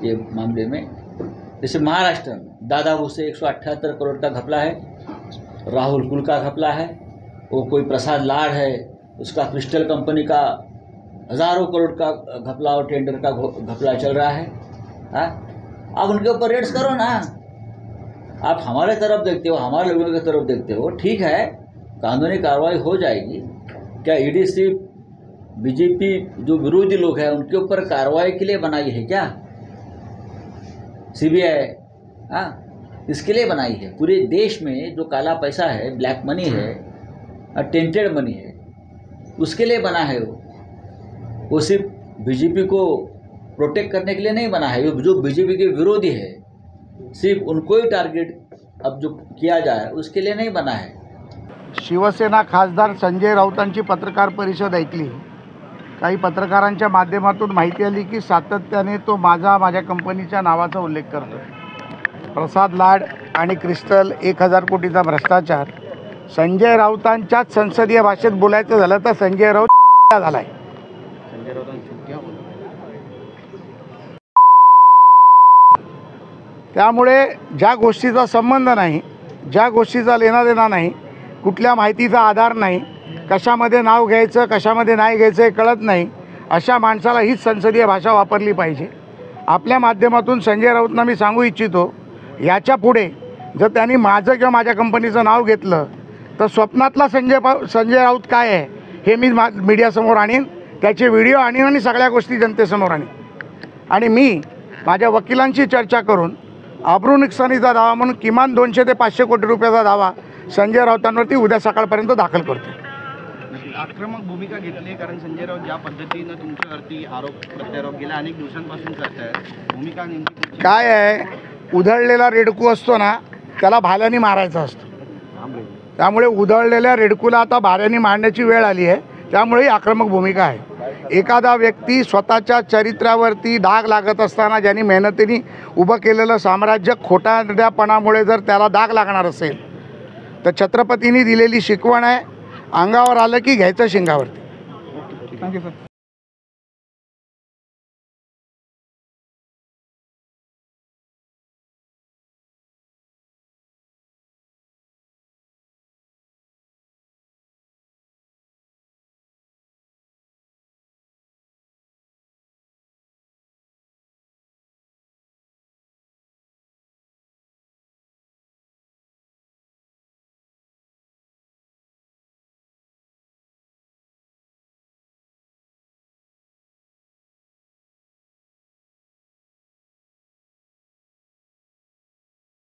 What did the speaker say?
ये मामले में। जैसे महाराष्ट्र में दादा भूसे 178 करोड़ का घपला है, राहुल कुल का घपला है, वो कोई प्रसाद लाड है उसका क्रिस्टल कंपनी का हज़ारों करोड़ का घपला और टेंडर का घपला चल रहा है। आप उनके ऊपर रेड्स करो ना। आप हमारे तरफ देखते हो, हमारे लोगों की तरफ देखते हो, ठीक है कानूनी कार्रवाई हो जाएगी। क्या ईडी सिर्फ बीजेपी जो विरोधी लोग हैं उनके ऊपर कार्रवाई के लिए बनाई है क्या? सीबीआई इसके लिए बनाई है। पूरे देश में जो काला पैसा है, ब्लैक मनी है, टेंटेड मनी है, उसके लिए बना है। वो सिर्फ बीजेपी को प्रोटेक्ट करने के लिए नहीं बना है। जो बीजेपी के विरोधी है सिर्फ उनको ही टारगेट अब जो किया जाए उसके लिए नहीं बना है। शिवसेना खासदार संजय राऊतांची पत्रकार परिषद ऐकली। काही पत्रकारांच्या माध्यमातून माहिती आली की सातत्याने तो माझ्या कंपनीच्या नावाचा उल्लेख करतो। प्रसाद लाड आणि क्रिस्टल 1000 कोटीचा भ्रष्टाचार। संजय राऊतांच्याच संसदीय भाषेत बोलायचं झालं तर संजय राऊत झालाय। त्यामुळे ज्या गोष्टीचा संबंध नाही, ज्या गोष्टीचा लेना देना नाही, कुठल्या माहितीचा आधार नाही, कशामध्ये नाव घ्यायचं कशामध्ये नाही घ्यायचं हे कळत नाही, अशा माणसाला हीच संसदीय भाषा वापरली पाहिजे। आपल्या माध्यमातून संजय राऊतना मी सांगू इच्छितो, याच्या पुढे जर त्यांनी माझं किंवा माझ्या कंपनीचं नाव घेतलं तर स्वप्नातला संजय राऊत काय आहे हे मी मीडियासमोर आणीन, त्याचे व्हिडिओ आणीन आणि सगळ्या गोष्टी जनतेसमोर आणीन। आणि मी माझ्या वकिलांशी चर्चा करून आबरू नुकसानीचा दावा म्हणून किमान 200 ते 500 कोटी रुपयाचा दावा संजय राऊतांवरती उद्या सकाळपर्यंत दाखल करतो। आक्रमक भूमिका घेतली कारण संजय राऊत ज्या पद्धतीने तुमच्यावरती आरोप प्रत्यारोप गेल्या अनेक दिवसांपासून करतायत, भूमिका नेमकी काय आहे? उधळलेला रेडकू असतो ना त्याला भाल्याने मारायचा असतो। त्यामुळे उधळलेल्या रेडकूला आता भाल्याने मारण्याची वेळ आली आहे। त्यामुळे ही आक्रमक भूमिका आहे। एखादा व्यक्ती स्वतःच्या चरित्रावरती डाग लागत असताना ज्यांनी मेहनतीने उभं केलेलं साम्राज्य खोटारडेपणामुळे जर त्याला डाग लागणार असेल तर छत्रपतींनी दिलेली शिकवण आहे, अंगावर आलं की घ्यायचं शिंगावरती। Thank you sir.